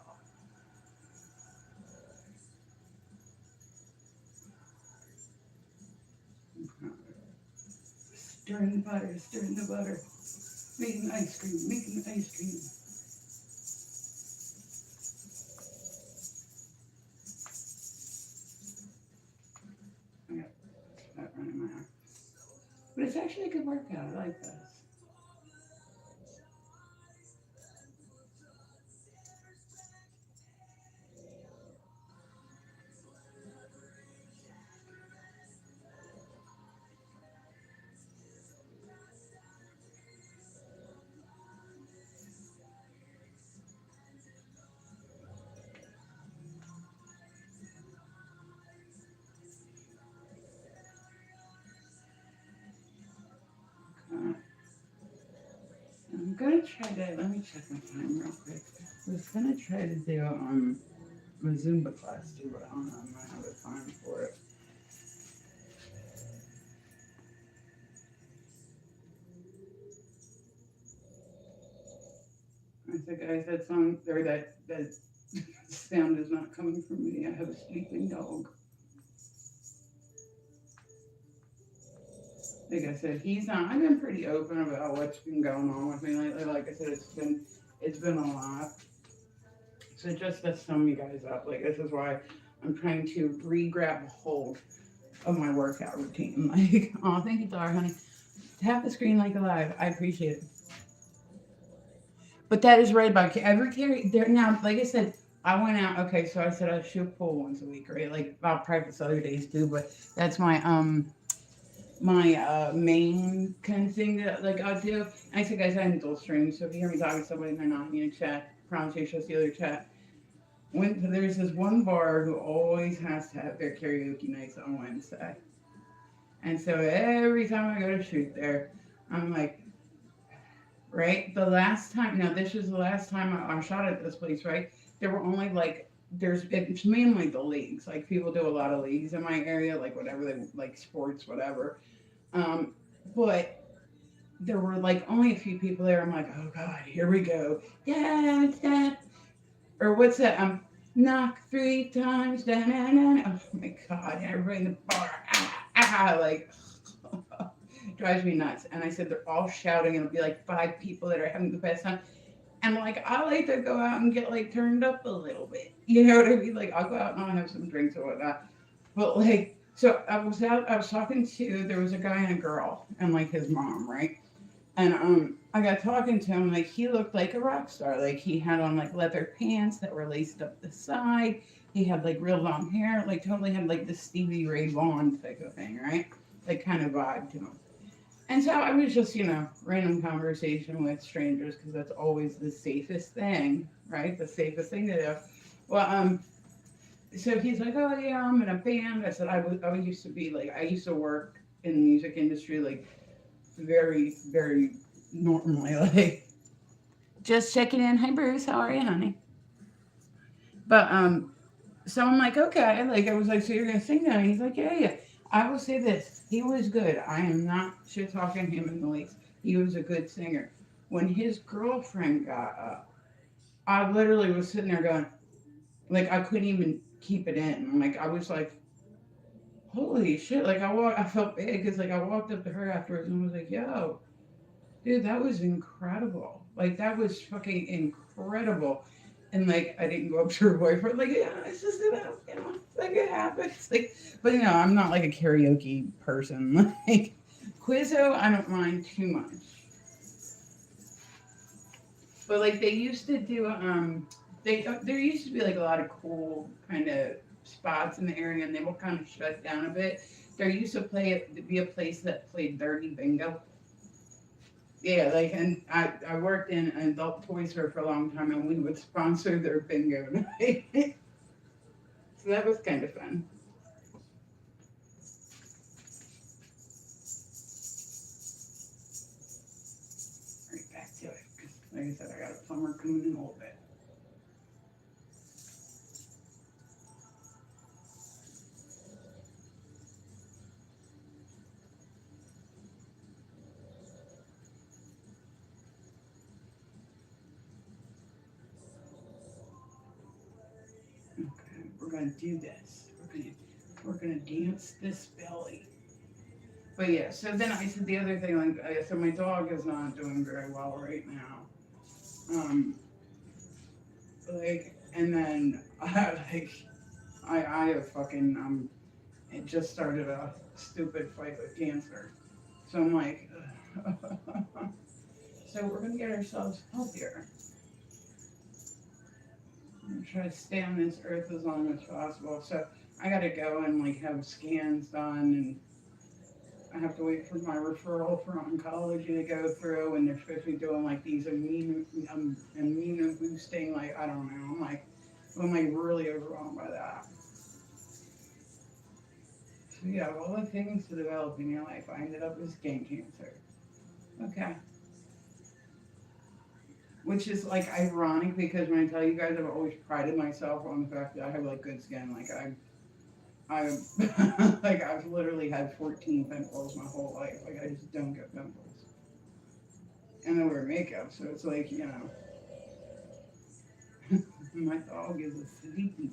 Stirring the butter, stirring the butter, making ice cream, making ice cream. I got that running my eye. But it's actually a good workout. I like this. Uh, I'm gonna try to. Let me check my time real quick. I was gonna try to do a Zumba class too, but I don't know. I'm gonna have the time for it. I think I said song or that sound is not coming from me. I have a sleeping dog. Like I said, he's not. I've been pretty open about what's been going on with me lately. Like I said, it's been a lot. So just to sum you guys up, like this is why I'm trying to re-grab hold of my workout routine. Like, oh, thank you, Dara, honey. Tap the screen like alive. I appreciate it. But that is right about every carry there now. Like I said, I went out. Okay, so I said I shoot pool once a week, right? Like I'll practice other days too, but that's my main kind of thing that like I'll do. And I said, guys, I'm dual streaming, so if you hear me talking to somebody and they're not in the chat, promise you, just the other chat. When there's this one bar who always has to have their karaoke nights on Wednesday, and so every time I go to shoot there, I'm like, right? The last time, now this was the last time I shot at this place, right? There were only like, it's mainly the leagues. Like people do a lot of leagues in my area, like whatever they like, sports, whatever. Um, but there were like only a few people there. I'm like, oh God, here we go. Yeah, it's that. Or what's that? Knock three times. Da, na, na, na. Oh my God, everybody in the bar. Like, drives me nuts. And I said, they're all shouting. It'll be like five people that are having the best time. And like, I like to go out and get like turned up a little bit. You know what I mean? Like, I'll go out and I'll have some drinks or whatnot. But like, so I was talking to, there was a guy and a girl and like his mom, right? And I got talking to him, like he looked like a rock star. Like he had on like leather pants that were laced up the side. He had like real long hair, like totally had like the Stevie Ray Vaughan type of thing, right? Like kind of vibe to him. And so I was just, random conversation with strangers because that's always the safest thing, right? The safest thing to do. Well, so he's like, oh yeah, I'm in a band. I said I used to be like, I used to work in the music industry, like very, very normally, like just checking in. Hi Bruce, how are you, honey? But so I'm like, okay, like I was like, so you're gonna sing that? And he's like, yeah, yeah. I will say this, he was good. I am not shit talking him in the least. He was a good singer. When his girlfriend got up, I literally was sitting there going, like I couldn't even keep it in. Like I was like, holy shit! Like I felt bad because like I walked up to her afterwards and was like, yo, dude, that was incredible. Like that was fucking incredible. And like I didn't go up to her boyfriend, like, yeah, it's just like it happens. Like but I'm not like a karaoke person. Like Quizzo, I don't mind too much. But like they used to do there used to be like a lot of cool kind of spots in the area and they will kind of shut down a bit. There used to be a place that played dirty bingo. Yeah, like, and I worked in an adult toy store for a long time, and we would sponsor their bingo night. So that was kind of fun. Right back to it. 'Cause like I said, I got a plumber coming in a little bit. Okay, we're gonna do this. We're gonna dance this belly. But yeah, so then I said the other thing, like, so my dog is not doing very well right now. Um, like, and then I have fucking it just started a stupid fight with cancer. So I'm like, so we're gonna get ourselves healthier. I'm try to stay on this earth as long as possible. So I gotta go and like have scans done, and I have to wait for my referral for oncology to go through, and they're supposed to be doing like these immune boosting. Like I don't know. I'm like really overwhelmed by that. So yeah, of all the things to develop in your life, I ended up with skin cancer. Okay. Which is like ironic because when I tell you guys, I've always prided myself on the fact that I have like good skin. Like I like I've literally had 14 pimples my whole life. Like I just don't get pimples, and I wear makeup, so it's like my dog is a sleeping.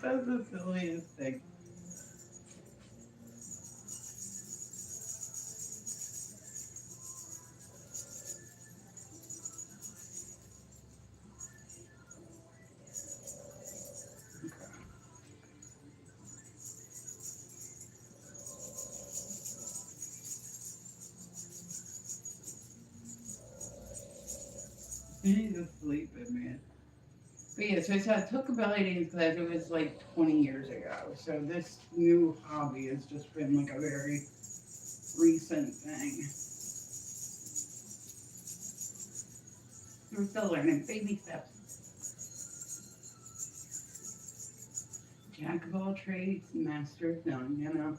does the silliest thing. He's asleep, man. But yeah, so I took a belly dance class. It was like 20 years ago. So this new hobby has just been like a very recent thing. I'm still learning baby steps. Jack of all trades, master of none, you know.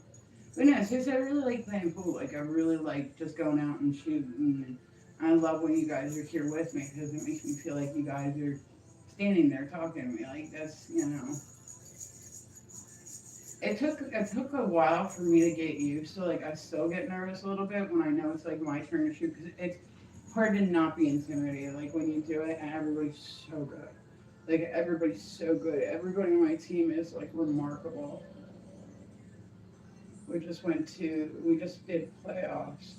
But no, seriously, I really like playing pool. Like, I really like just going out and shooting. And I love when you guys are here with me because it makes me feel like you guys are standing there talking to me. Like, that's, you know. It took a while for me to get used to. Like, I still get nervous a little bit when I know it's like my turn to shoot because it's hard to not be intimidated. Like when you do it, and everybody's so good. Like everybody's so good. Everybody on my team is like remarkable. We just did playoffs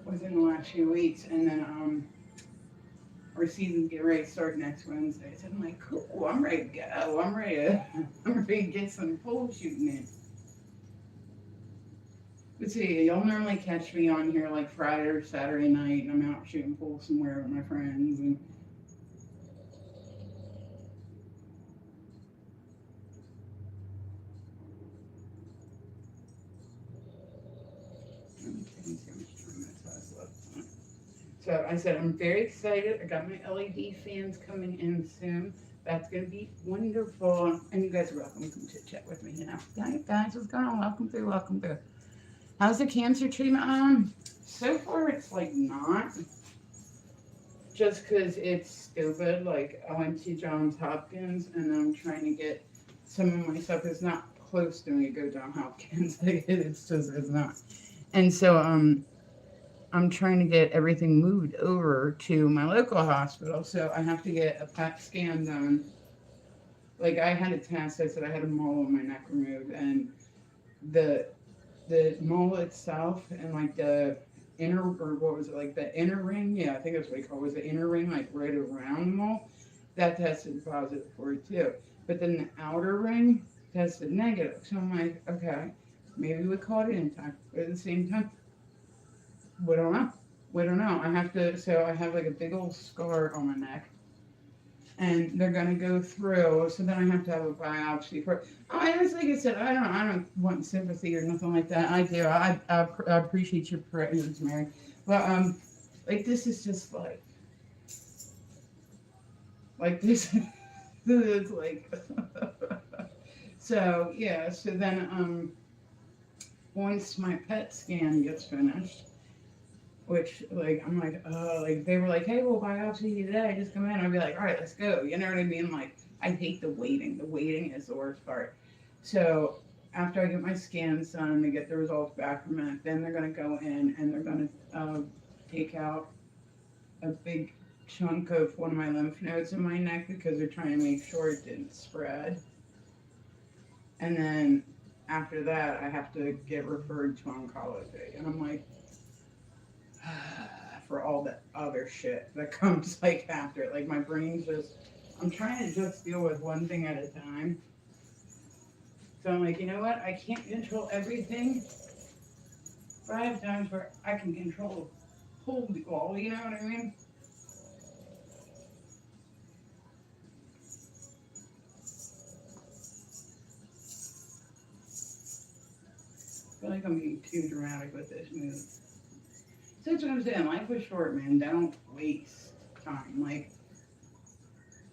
within the last few weeks, and then our season's getting ready to start next Wednesday. So I'm like, cool, I'm ready to go. I'm ready to get some pole shooting in. But see, you'll normally catch me on here like Friday or Saturday night, and I'm out shooting pool somewhere with my friends. And I'm taking too much time. That's why I left. So I said, I'm very excited. I got my LED fans coming in soon. That's going to be wonderful. And you guys are welcome to chit chat with me, you know. Hi, guys, what's going on? Welcome through, welcome through. How's the cancer treatment? So far it's like not. Just because it's stupid. Like, I went to Johns Hopkins and I'm trying to get some of my stuff. It's not close to me to go Johns Hopkins. It's just, it's not. And so, I'm trying to get everything moved over to my local hospital. So I have to get a PET scan done. Like I had a test. I said I had a mole in my neck removed, and the the mole itself and like the inner or what was it like the inner ring? Yeah, I think that's what you call it. Was the inner ring like right around the mole? That tested positive for it too. But then the outer ring tested negative. So I'm like, okay, maybe we caught it in time. But at the same time, we don't know. We don't know. I have to. So I have like a big old scar on my neck, and they're gonna go through. So then I have to have a biopsy for. Oh, and it's like I said, I don't want sympathy or nothing like that. I do. I appreciate your prayers, Mary. But like this is just like this. This is like. So yeah. So then once my PET scan gets finished. Which like I'm like, oh, like they were like, hey, we'll biopsy you today. Just come in. I'd be like, all right, let's go. You know what I mean? Like I hate the waiting. The waiting is the worst part. So after I get my scans done and they get the results back from it, then they're gonna go in and they're gonna take out a big chunk of one of my lymph nodes in my neck because they're trying to make sure it didn't spread. And then after that, I have to get referred to oncology, and I'm like for all the other shit that comes like after it. Like my brain's just I'm trying to just deal with one thing at a time. So I'm like, you know what? I can't control everything, but I have times where I can control wholly all, you know what I mean? I feel like I'm being too dramatic with this move. So that's what I'm saying. Life is short, man. Don't waste time. Like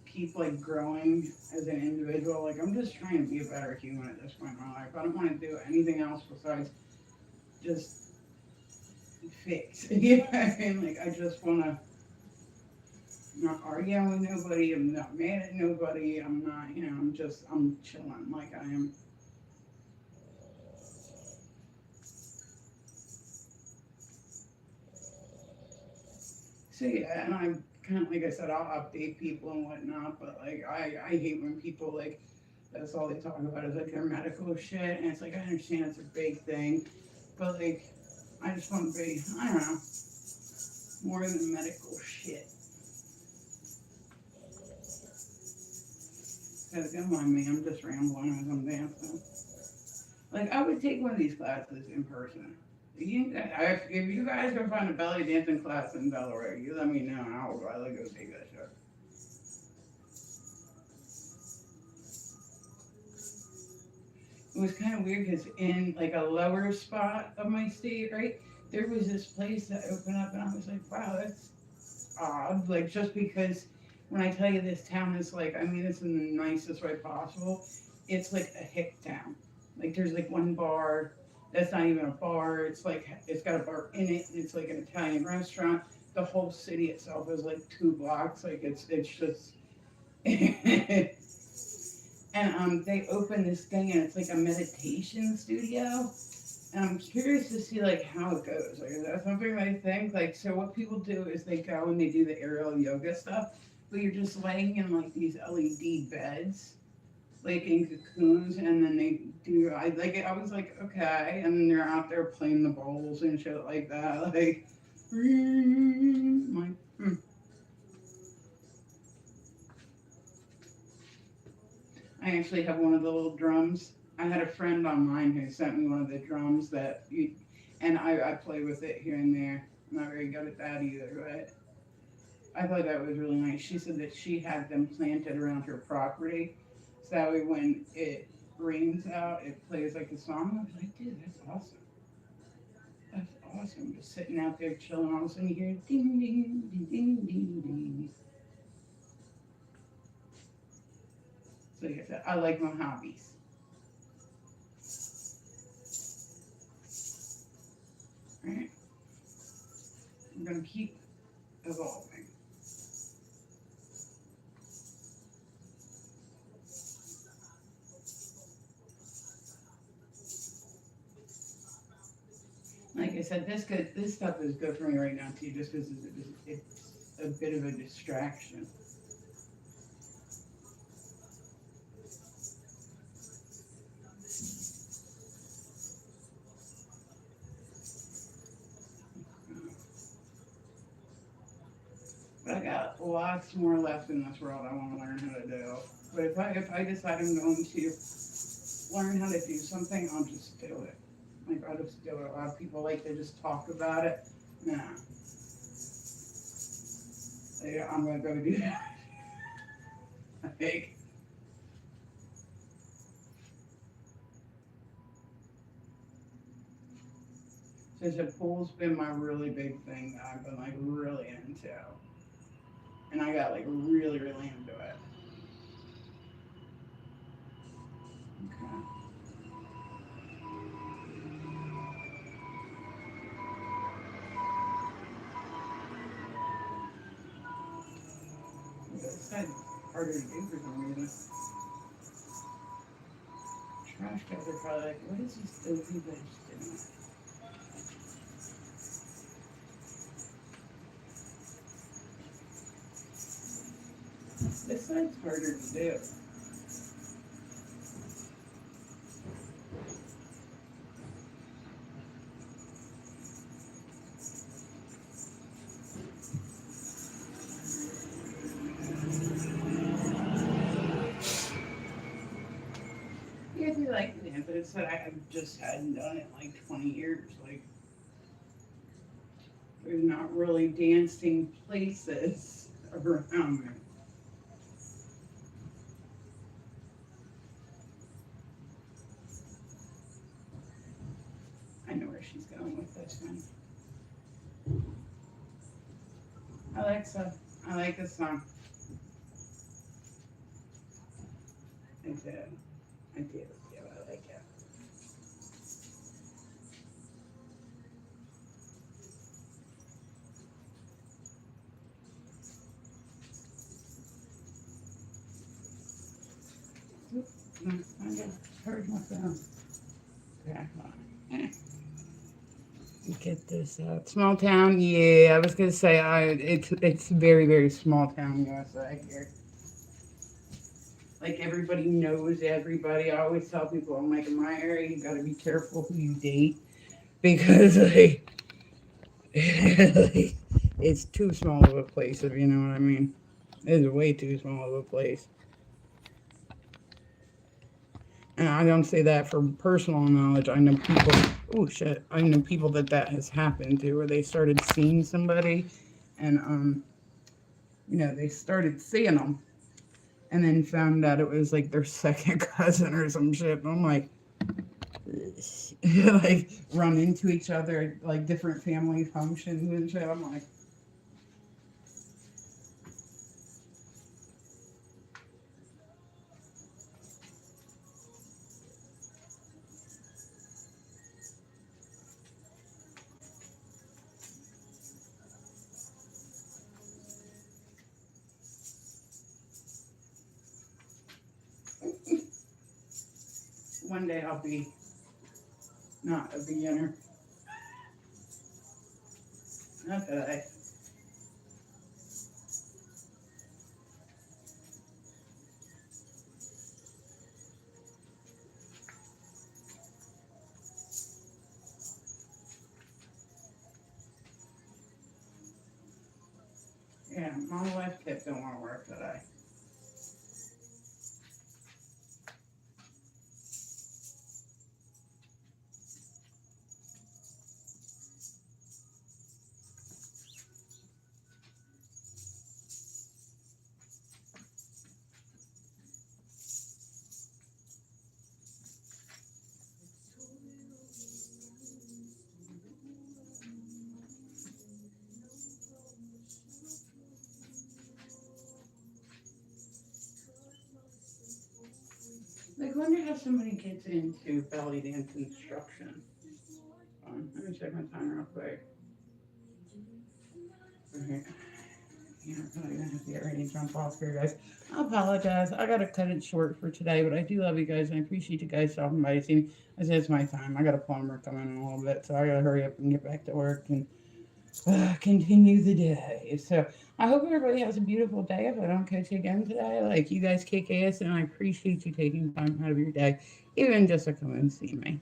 keep like growing as an individual. Like I'm just trying to be a better human at this point in my life. I don't want to do anything else besides just fix. You know what I mean? Like I just want to not argue with nobody. I'm not mad at nobody. I'm not. You know. I'm chilling like I am. So yeah, and I kind of like I said, I'll update people and whatnot. But like I hate when people like That's all they talk about is like their medical shit. And it's like, I understand it's a big thing, but like, I just want to be, I don't know, more than medical shit. Because don't mind me, I'm just rambling as I'm dancing. Like, I would take one of these classes in person. If you guys can find a belly dancing class in Delaware, you let me know and I'll gladly go take that shit. It was kind of weird because in like a lower spot of my state, right, there was this place that opened up and I was like, wow, that's odd. Like, just because when I tell you this town is like, I mean this in the nicest way possible, it's like a hick town. Like, there's like one bar that's not even a bar. It's like, it's got a bar in it and it's like an Italian restaurant. The whole city itself is like 2 blocks. Like, it's just and they open this thing and it's like a meditation studio. And I'm curious to see like how it goes. Like, is that something they think? Like, so what people do is they go and they do the aerial yoga stuff, but you're just laying in like these LED beds, like in cocoons, and then they do. I like it. I was like, okay, and then they're out there playing the bowls and shit like that. Like, like, I actually have one of the little drums. I had a friend online who sent me one of the drums and I play with it here and there. I'm not very good at that either, but I thought that was really nice. She said that she had them planted around her property, so that way when it rains out, it plays like a song. I was like, dude, that's awesome. That's awesome. Just sitting out there chilling, all of a sudden you hear ding, ding, ding, ding, ding, ding. So like I said, I like my hobbies. Right? I'm gonna keep evolving. Like I said, this stuff is good for me right now too, just because it's a bit of a distraction. But I got lots more left in this world I want to learn how to do. But if I decide I'm going to learn how to do something, I'll just do it. Like, I'll just do it. A lot of people like to just talk about it. Nah, like, I'm gonna go do that. Like, since the pool's been my really big thing that I've been like really into, and I got like really really into it. Okay. This side's harder to do for some reason. Trash guys are probably like, what is this dopey bitch doing? This side's harder to do. Yeah, if you like to dance, but it's that I just hadn't done it in like 20 years. Like, there's not really dancing places around me. I know where she's going with this one. Alexa, I like this song. I do. I do. Yeah, I like it. I just heard my phone. Okay, hold on. Get this out. Small town, yeah. I was gonna say, it's very very small town USA here. Like everybody knows everybody. I always tell people, I'm like, in my area, you got to be careful who you date because like, it's too small of a place, if you know what I mean. It's way too small of a place. And I don't say that for personal knowledge. I know people, oh shit, I know people that has happened to, where they started seeing somebody and, they started seeing them and then found out it was like their second cousin or some shit. And I'm like, like run into each other at like different family functions and shit. I'm like, one day I'll be not a beginner. Not that I. Yeah, my left hip don't want to work today. Like, wonder how somebody gets into belly dance instruction. Let me check my time real quick. Okay. Yeah, I'm probably gonna have to get ready to jump off here, guys. I apologize. I gotta cut it short for today, but I do love you guys, and I appreciate you guys stopping by to see me. I said it's my time. I got a plumber coming in a little bit, so I gotta hurry up and get back to work and continue the day. So I hope everybody has a beautiful day. If I don't catch you again today, like you guys kick ass, and I appreciate you taking time out of your day, even just to come and see me.